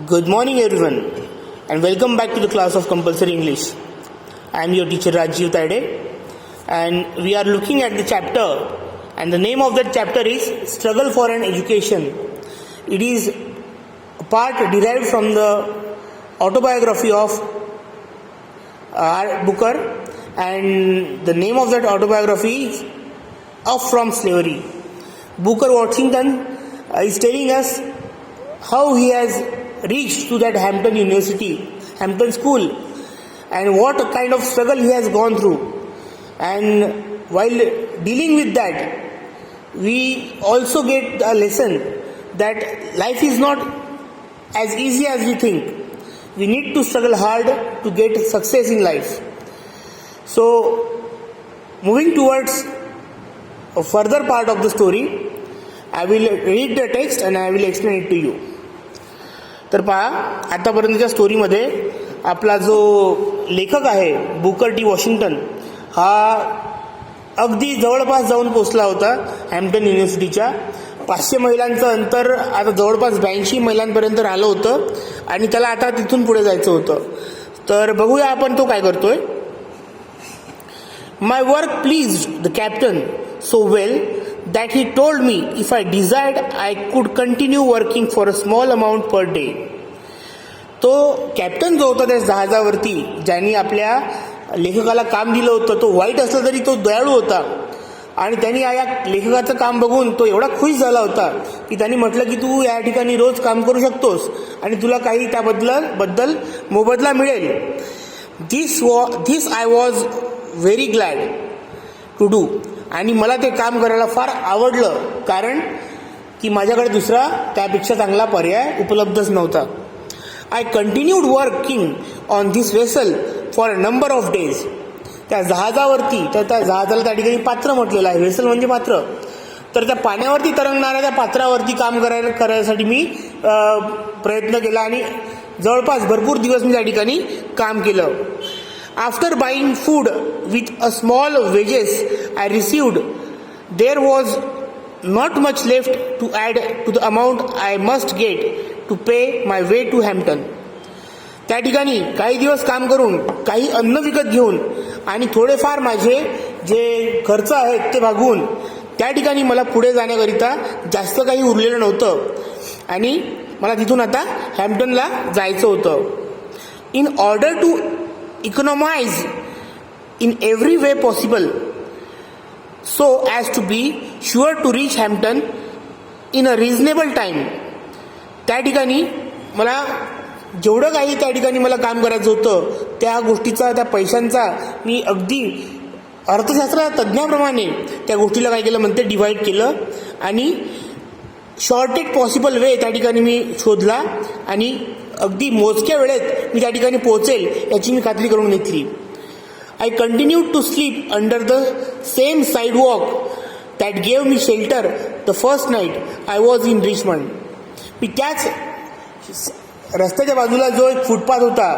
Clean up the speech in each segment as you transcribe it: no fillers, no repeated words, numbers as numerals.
Good morning, everyone, and welcome back to the class of compulsory English. I am your teacher Rajiv Taide, and we are looking at the chapter, and the name of that chapter is Struggle for an Education. It is a part derived from the autobiography of R. Booker, and the name of that autobiography is Up from Slavery. Booker Washington is telling us how he has reached to that Hampton University, Hampton School, and what kind of struggle he has gone through. And while dealing with that, we also get a lesson that life is not as easy as we think. We need to struggle hard to get success in life. So, moving towards a further part of the story, I will read the text and I will explain it to you. तर पहा, आतापर्यंतच्या स्टोरीमध्ये आपला जो लेखक आहे Booker T Washington हा अगदी जवळपास जाऊन पोचला होता हॅम्प्टन युनिव्हर्सिटीच्या. 500 मैलांचं अंतर आता जवळपास 82 मैलांपर्यंत राहिलं होतं आणि त्याला आता तिथून पुढे जायचं होतं. तर बघूया आपण तो काय करतोय. My work pleased the captain so well that he told me if I desired I could continue working for a small amount per day. तो कॅप्टन जो होता त्या जहाजावरती ज्यांनी आपल्या लेखकाला काम दिलं होतं, तो वाईट असला तरी तो दयाळू होता आणि त्यांनी या लेखकाचं काम बघून तो एवढा खुश झाला होता की त्यांनी म्हटलं की तू या ठिकाणी रोज काम करू शकतोस आणि तुला काही त्याबद्दल मोबदला मिळेल. This I was very glad to do. आणि मला ते काम करायला फार आवडलं कारण की माझ्याकडे दुसरा त्यापेक्षा चांगला पर्याय उपलब्धच नव्हता. I continued working on this vessel for a number of days. त्या जहाजावरती, तर त्या जहाजाला त्या ठिकाणी पात्र म्हटलेलं आहे, वेसल म्हणजे पात्र. तर त्या पाण्यावरती तरंगणाऱ्या त्या पात्रावरती काम करायसाठी मी प्रयत्न केला आणि जवळपास भरपूर दिवस मी त्या ठिकाणी काम केलं. After buying food with a small wages I received, there was not much left to add to the amount I must get to pay my way to Hampton. त्या ठिकाणी काही दिवस काम करून, काही अन्न विकत घेऊन आणि थोडेफार माझे जे खर्च आहेत ते भागवून त्या ठिकाणी मला पुढे जाण्याकरिता जास्त काही उरलेलं नव्हतं आणि मला तिथून आता हॅम्प्टनला जायचं होतं. In order to economize in every way possible so as to be sure to reach Hampton in a reasonable time. त्या ठिकाणी मला जेवढं काही त्या ठिकाणी मला काम करायचं होतं त्या गोष्टीचा, त्या पैशांचा मी अगदी अर्थशास्त्र तज्ज्ञाप्रमाणे त्या गोष्टीला काय केलं म्हणते डिवाइड केलं आणि शॉर्टेस्ट पॉसिबल वे त्या ठिकाणी मी शोधला आणि अगदी मोजक्या वेळेत मी त्या ठिकाणी पोहोचेल याची मी खात्री करून घेतली. I continued to sleep under the same sidewalk that gave me shelter the first night I was in Richmond. मी त्याच रस्त्याच्या बाजूला जो एक फुटपाथ होता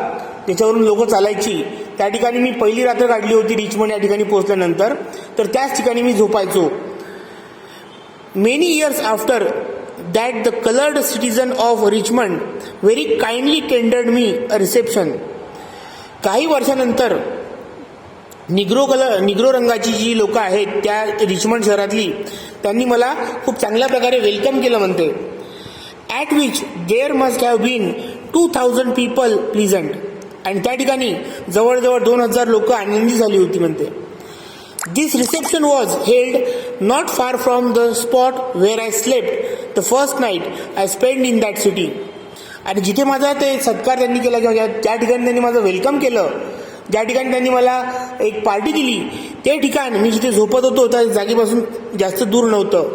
त्याच्यावरून लोक चालायची त्या ठिकाणी मी पहिली रात्र काढली होती रिचमंड या ठिकाणी पोहोचल्यानंतर. तर त्याच ठिकाणी मी झोपायचो. Many years after that, the colored citizen of Richmond very kindly tendered me a reception. काही वर्षानंतर निग्रो रंगाची जी लोक आहेत त्या रिचमंड शहरातली त्यांनी मला खूप चांगल्या प्रकारे वेलकम केलं म्हणते. At which there must have been 2000 people pleasant. आणि त्या ठिकाणी जवळजवळ 2000 लोक आनंदी झाली होती म्हणते. This reception was held not far from the spot where I slept the first night I spent in that city. आणि जिथे माझा ते सत्कार त्यांनी केला किंवा ज्या ठिकाणी त्यांनी माझं वेलकम केलं, ज्या ठिकाणी त्यांनी मला एक पार्टी दिली, ते ठिकाण मी जिथे झोपत होतो त्या जागेपासून जास्त दूर नव्हतं.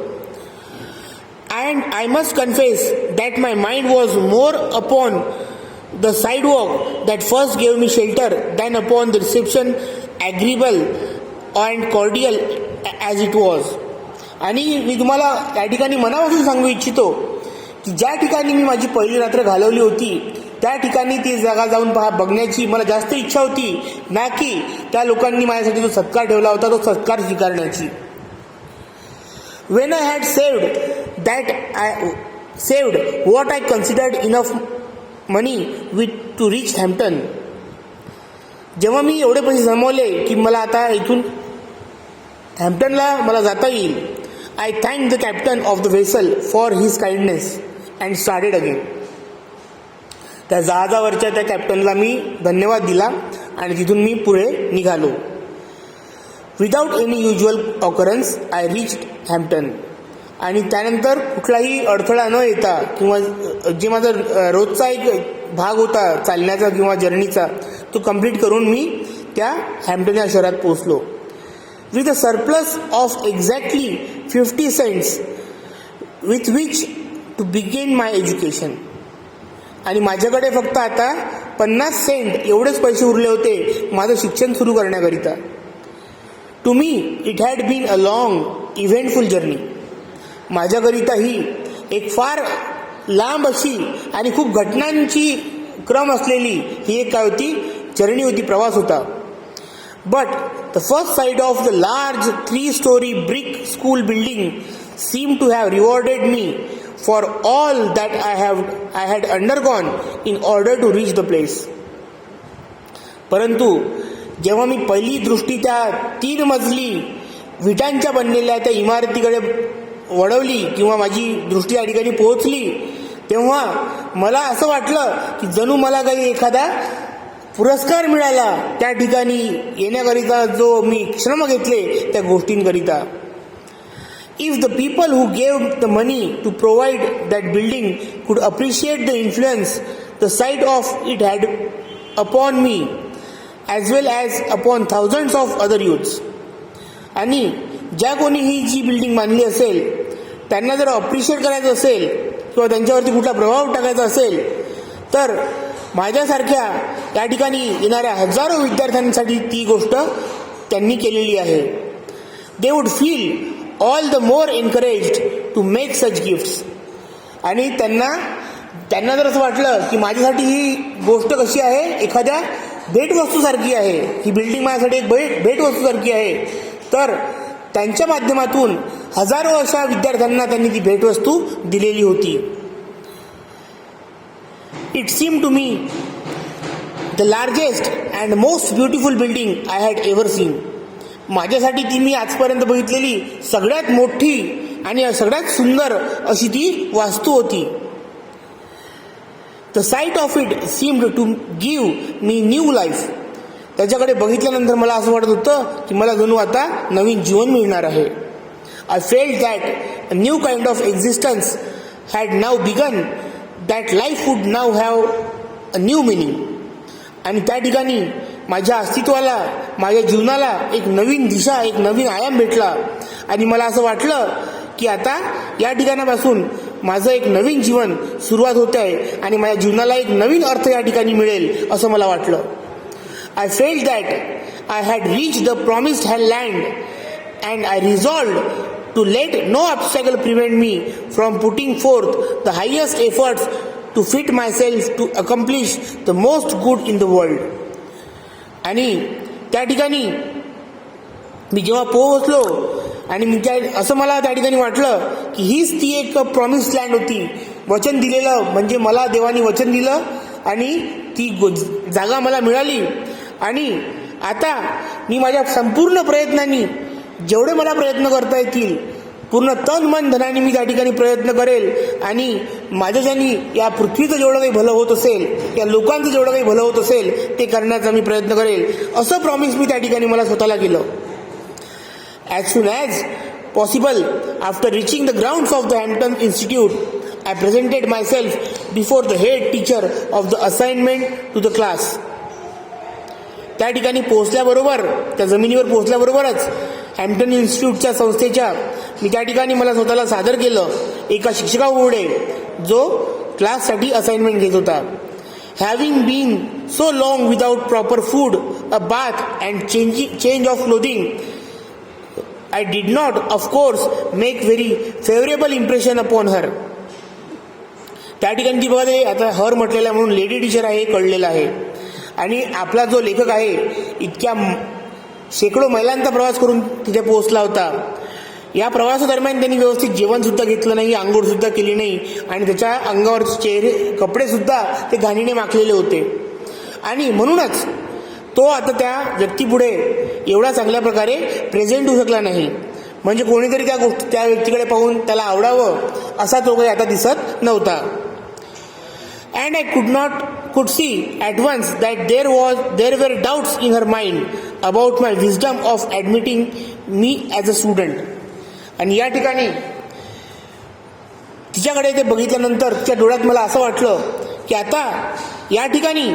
And I must confess that my mind was more upon the sidewalk that first gave me shelter than upon the reception, agreeable and cordial as it was. आणि मी तुम्हाला त्या ठिकाणी मनापासून सांगू इच्छितो की ज्या ठिकाणी मी माझी पहिली रात्र घालवली होती त्या ठिकाणी ती जागा जाऊन बघण्याची मला जास्त इच्छा होती ना की त्या लोकांनी माझ्यासाठी जो सत्कार ठेवला होता तो सत्कार स्वीकारण्याची. When I had saved what I considered enough money to reach Hampton. जेव्हा मी एवढे पैसे जमवले की मला आता इथून हॅम्प्टनला मला जाता येईल, I thank the captain of the vessel for his kindness and started again. त्या जहाजावरच्या त्या कॅप्टनला मी धन्यवाद दिला आणि तिथून मी पुढे निघालो. Without any usual occurrence I reached Hampton. आणि त्यानंतर कुठलाही अडथळा न येता किंवा जे माझा रोजचा एक भाग होता चालण्याचा किंवा जर्नीचा तो कंप्लीट करून मी त्या हॅम्प्टन या शहरात पोहोचलो. With a surplus of exactly 50 cents with which to begin my education. आणि माझ्याकडे फक्त आता 50 सेंट एवढेच पैसे उरले होते माझं शिक्षण सुरू करण्याकरिता. To me it had been a long eventful journey. माझ्याकरिता ही एक फार लांब अशी आणि खूप घटनांची क्रम असलेली ही एक काय होती, जर्नी होती, प्रवास होता. But the first side of the large 3-story brick school building seemed to have rewarded me for all that I had undergone in order to reach the place. परंतु जेव्हा मी पहिली दृष्टी त्या 3 मजली विटांच्या बनलेल्या त्या इमारतीकडे वळवली किंवा माझी दृष्टी या ठिकाणी पोहोचली, तेव्हा मला असं वाटलं की जणू मला काही एखादा पुरस्कार मिळाला त्या ठिकाणी येण्याकरिता जो मी श्रम घेतले त्या गोष्टींकरिता. If the people who gave the money to provide that building could appreciate the influence the sight of it had upon me as well as upon thousands of other youths. आणि ज्या कोणी ही जी बिल्डिंग बांधली असेल त्यांना जर appreciate करायचं असेल किंवा त्यांच्यावरती कुठला प्रभाव टाकायचा असेल तर माझ्यासारख्या या ठिकाणी येणाऱ्या हजारो विद्यार्थ्यांसाठी ती गोष्ट त्यांनी केलेली आहे. They would feel all the more encouraged to make such gifts. आणि त्यांना जर असं वाटलं की माझ्यासाठी ही गोष्ट कशी आहे, एखाद्या भेटवस्तूसारखी आहे, ही बिल्डिंग माझ्यासाठी एक भेटवस्तूसारखी आहे, तर त्यांच्या माध्यमातून हजारो अशा विद्यार्थ्यांना त्यांनी ती भेटवस्तू दिलेली होती. It seem to me the largest and most beautiful building I had ever seen. माझ्यासाठी ती मी आजपर्यंत बघितलेली सगळ्यात मोठी आणि सगळ्यात सुंदर अशी ती वास्तू होती. The sight of it seemed to give me new life. त्याच्याकडे बघितल्यानंतर मला असं वाटत होतं की मला जणू आता नवीन जीवन मिळणार आहे. I felt that a new kind of existence had now begun, that life would now have a new meaning. आणि त्या ठिकाणी माझ्या अस्तित्वाला, माझ्या जीवनाला एक नवीन दिशा, एक नवीन आयाम भेटला. आणि मला असं वाटलं की आता या ठिकाणापासून माझं एक नवीन जीवन सुरुवात होते आहे आणि माझ्या जीवनाला एक नवीन अर्थ या ठिकाणी मिळेल असं मला वाटलं. I felt that I had reached the promised land and I resolved to let no obstacle prevent me from putting forth the highest efforts to fit myself to accomplish the most good in the world. आणि त्या ठिकाणी मी जेव्हा पोहोचलो आणि मी असं मला त्या ठिकाणी वाटलं की हीच ती एक प्रॉमिस्ड लँड होती. वचन दिलेलं म्हणजे मला देवाने वचन दिलं आणि ती जागा मला मिळाली. आणि आता मी माझ्या संपूर्ण प्रयत्नांनी जेवढे मला प्रयत्न करता येतील पूर्ण तन मन धनाने मी त्या ठिकाणी प्रयत्न करेल आणि माझ्याच्यानी या पृथ्वीचं जेवढं काही भलं होत असेल, या लोकांचं जेवढं काही भलं होत असेल ते करण्याचा मी प्रयत्न करेल असं प्रॉमिस मी त्या ठिकाणी मला स्वतःला केलं. As soon as possible after reaching the grounds of the Hampton Institute I presented myself before the head teacher of the assignment to the class. त्या ठिकाणी पोहोचल्याबरोबर, त्या जमिनीवर पोहोचल्याबरोबरच हॅम्प्टन इन्स्टिट्यूटच्या संस्थेच्या मी त्या ठिकाणी मला स्वतःला सादर केलं एका शिक्षकापुढे जो क्लाससाठी असाइनमेंट घेत होता. Having been so long without proper food, a bath and change of clothing, I did not of course make very favourable impression upon her. त्या ठिकाणी ती बघा आता हर म्हटलेलं आहे म्हणून लेडी टीचर आहे हे कळलेलं आहे. आणि आपला जो लेखक आहे इतक्या शेकडो मैलांचा प्रवास करून तिथे पोहोचला होता. या प्रवासादरम्यान त्यांनी व्यवस्थित जेवणसुद्धा घेतलं नाही, आंघोळसुद्धा केली नाही आणि त्याच्या अंगावरचे कपडेसुद्धा ते घाणीने माखलेले होते. आणि म्हणूनच तो आता त्या व्यक्तीपुढे एवढा चांगल्या प्रकारे प्रेझेंट होऊ शकला नाही. म्हणजे कोणीतरी त्या व्यक्तीकडे पाहून त्याला आवडावं असा तो काही आता दिसत नव्हता. And I could see at once that there were doubts in her mind about my wisdom of admitting me as a student. आणि या ठिकाणी तिच्याकडे ते बघितल्यानंतर तिच्या डोळ्यात मला असं वाटलं की आता या ठिकाणी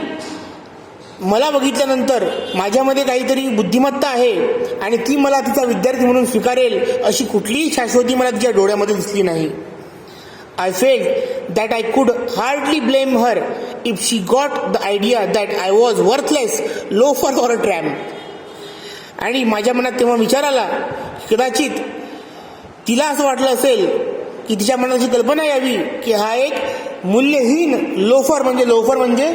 मला बघितल्यानंतर माझ्यामध्ये काहीतरी बुद्धिमत्ता आहे आणि ती मला तिचा विद्यार्थी म्हणून स्वीकारेल अशी कुठलीही शाश्वती मला तिच्या डोळ्यामध्ये दिसली नाही. I felt that I could hardly blame her if she got the idea that I was worthless, loafer or a tramp. आणि माझ्या मनात तेव्हा विचार आला की कदाचित तिला असं वाटलं असेल की तिच्या मनाची कल्पना यावी की हा एक मूल्यहीन लोफर म्हणजे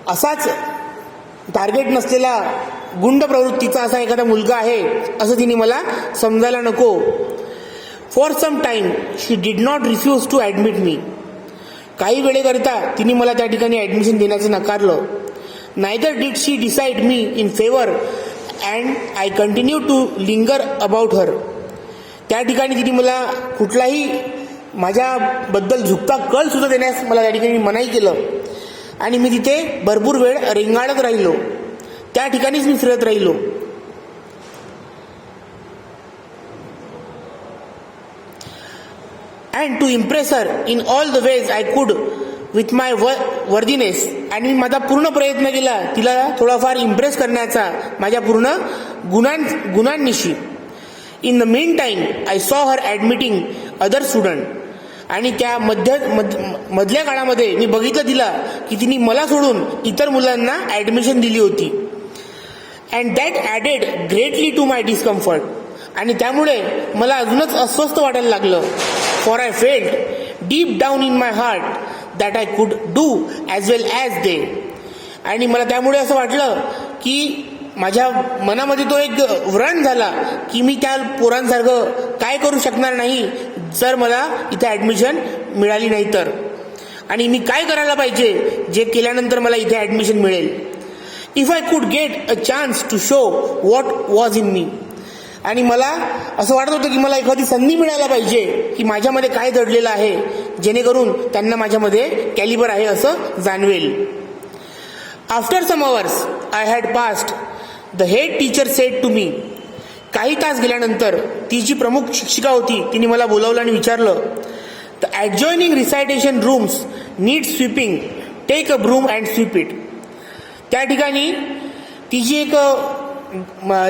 असाच टार्गेट नसलेला गुंड प्रवृत्तीचा असा एखादा मुलगा आहे असं तिने मला समजायला नको. For some time she did not refuse to admit me. काही वेळेकरिता तिने मला त्या ठिकाणी ॲडमिशन देण्याचं नकारलं. Neither did she decide me in favour and I continue to linger about her. त्या ठिकाणी तिने मला कुठलाही माझ्याबद्दल झुकता कल सुद्धा देण्यास मला त्या ठिकाणी मनाई केलं आणि मी तिथे भरपूर वेळ रेंगाळत राहिलो. त्या ठिकाणीच मी फिरत राहिलो. and to impress her in all the ways I could with my worthiness. आणि माझा पूर्ण प्रयत्न केला तिला थोडाफार इम्प्रेस करण्याचा माझ्या पूर्ण गुणांनिशी. In the meantime I saw her ॲडमिटिंग other student. आणि त्या मधल्या काळामध्ये मी बघितलं तिला की तिने मला सोडून इतर मुलांना ॲडमिशन दिली होती. And that added greatly to my discomfort. आणि त्यामुळे मला अजूनच अस्वस्थ वाटायला लागलं. For I felt deep down in my heart that I could do as well as they. आणि मला त्यामुळे असं वाटलं की माझ्या मनामध्ये तो एक व्रण झाला की मी त्या पोरांसारखं काय करू शकणार नाही जर मला इथे ॲडमिशन मिळाली नाही तर. आणि मी काय करायला पाहिजे जे केल्यानंतर मला इथे ॲडमिशन मिळेल. If I could get a chance to show what was in me. आणि मला असं वाटत होतं की मला एखादी संधी मिळायला पाहिजे की माझ्यामध्ये काय दडलेलं आहे जेणेकरून त्यांना माझ्यामध्ये कॅलिबर आहे असं जाणवेल. After some hours I had passed the head teacher said to me. काही तास गेल्यानंतर ती जी प्रमुख शिक्षिका होती तिने मला बोलावलं आणि विचारलं, the adjoining recitation rooms need sweeping, take a broom and sweep it. त्या ठिकाणी ती जी एक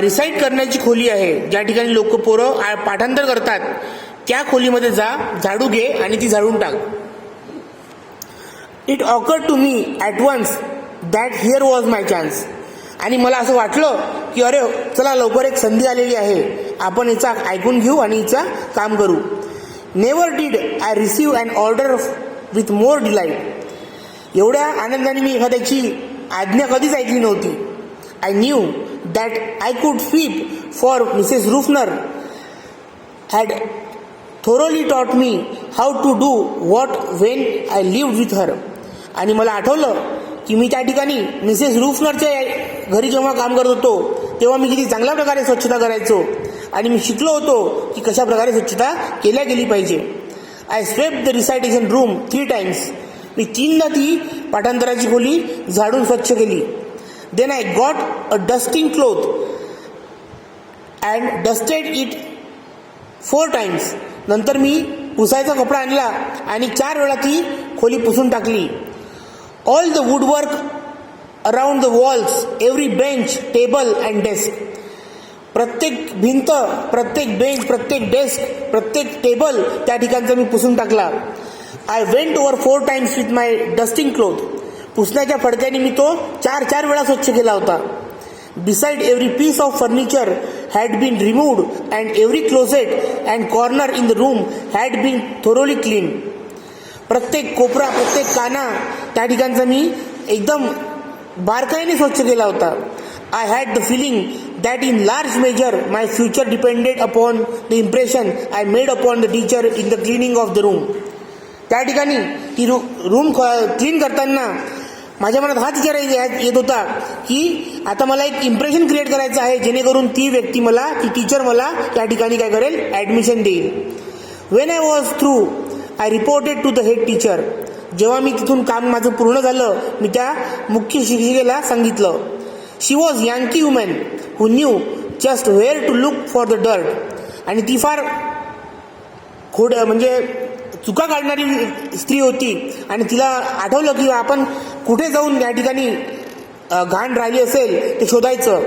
रिसाईट करण्याची खोली आहे ज्या ठिकाणी पोरं पाठांतर करतात त्या खोलीमध्ये जा, झाडू घे आणि ती झाडून टाक. It awkward to me at once that here was my chance. आणि मला असं वाटलं की अरे चला लवकर एक संधी आलेली आहे, आपण हिचा ऐकून घेऊ आणि हिचा काम करू. Never did I receive an order with more delight. एवढ्या आनंदाने मी एखाद्याची आज्ञा कधीच ऐकली नव्हती. I knew that I could sweep, for Mrs. Ruffner had thoroughly taught me how to do what when I lived with her. आणि मला आठवलं की मी त्या ठिकाणी मिसेस रुफनरच्या घरी जेव्हा काम करत होतो तेव्हा मी किती चांगल्या प्रकारे स्वच्छता करायचो आणि मी शिकलो होतो की कशा प्रकारे स्वच्छता केल्या गेली पाहिजे. I swept the recitation room 3 times. मी 3दा ती पाठांतराची खोली झाडून स्वच्छ केली. Then I got a dusting cloth and dusted it 4 times. नंतर मी पुसायचा कपडा आणला आणि 4 वेळा ती खोली पुसून टाकली. All the woodwork around the walls, every bench, table and desk. प्रत्येक भिंत, प्रत्येक बेंच, प्रत्येक डेस्क, प्रत्येक टेबल त्या ठिकाणचा मी पुसून टाकला. I went over 4 times with my dusting cloth. पुसण्याच्या फडक्याने मी तो 4 वेळा स्वच्छ केला होता. Beside every piece of furniture had been removed and every closet and corner in the room had been thoroughly clean. प्रत्येक कोपरा, प्रत्येक काना त्या ठिकाणचा मी एकदम बारकाईने स्वच्छ केला होता. I had the feeling that in large measure my future depended upon the impression I made upon the teacher in the cleaning of the room. त्या ठिकाणी ती रूम क्लीन करताना माझ्या मनात हाच विचार येत होता की आता मला एक इम्प्रेशन क्रिएट करायचं आहे जेणेकरून ती व्यक्ती मला, ती टीचर मला त्या ठिकाणी काय करेल, ॲडमिशन देईल. When I was through I reported to the head teacher. जेव्हा मी तिथून काम माझं पूर्ण झालं, मी त्या मुख्य शिक्षिकेला सांगितलं. She was Yankee woman who knew just where to look for the dirt. आणि ती फार म्हणजे चुका काढणारी स्त्री होती आणि तिला आठवलं की आपण कुठे जाऊन या ठिकाणी घाण राहिली असेल ते शोधायचं.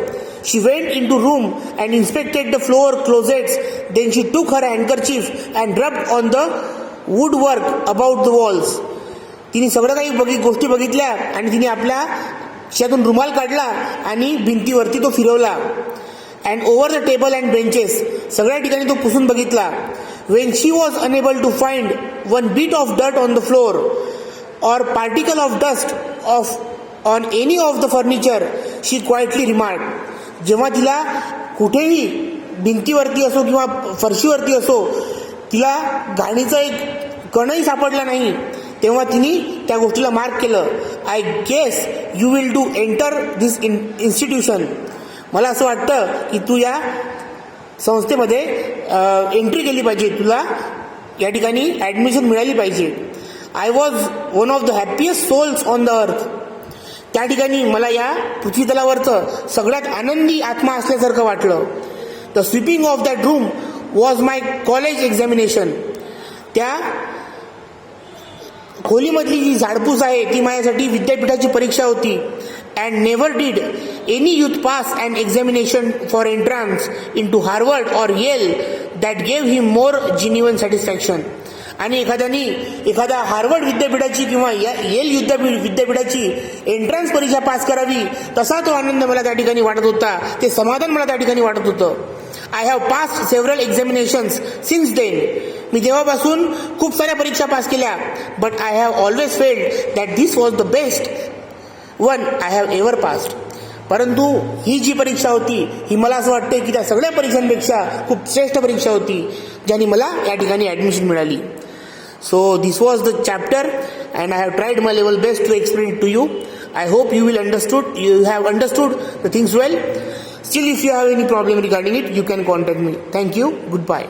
She went into room and inspected the floor closets. Then she took her handkerchief and rubbed on the woodwork about the walls. तिने सगळं काही गोष्टी बघितल्या आणि तिने आपल्या खिशातून रुमाल काढला आणि भिंतीवरती तो फिरवला. And over the table and benches, सगळ्या ठिकाणी तो पुसून बघितला. When she was unable to find one bit of dirt on the floor or particle of dust on any of the furniture she quietly remark. जेव्हा तिला कुठेही भिंतीवरती असो किंवा फरशीवरती असो तिला घाणीचा एक कणही सापडला नाही, तेव्हा तिने त्या गोष्टीला मार्क केलं. I guess you will do enter this institution. मला असं वाटतं की तू या संस्थेमध्ये एंट्री केली पाहिजे, तुला या ठिकाणी ॲडमिशन मिळाली पाहिजे. I was one of the happiest souls on the earth. त्या ठिकाणी मला या पृथ्वीतलावरचं सगळ्यात आनंदी आत्मा असल्यासारखं वाटलं. The sweeping of that room was my college examination. त्या खोलीमधली जी झाडपूस आहे ती माझ्यासाठी विद्यापीठाची परीक्षा होती. And never did any youth pass and examination for entrance into Harvard or Yale that gave him more genuine satisfaction. आणि एखादा हार्वर्ड विद्यापीठाची किंवा येल विद्यापीठाची एंट्रन्स परीक्षा पास करावी तसा तो आनंद मला त्या ठिकाणी वाटत होता, ते समाधान मला त्या ठिकाणी वाटत होतं. I have pass several examinations since then. मी तेव्हापासून खूप साऱ्या परीक्षा पास केल्या. But I have always felt that this was the best one I have ever passed. परंतु ही जी परीक्षा होती ही मला असं वाटते की त्या सगळ्या परीक्षांपेक्षा खूप श्रेष्ठ परीक्षा होती ज्याने मला या ठिकाणी ॲडमिशन मिळाली. So this was the chapter and I have tried my level best to explain it to you. I hope you have understood the things well. Still, if you have any problem regarding it, you can contact me. Thank you. Goodbye.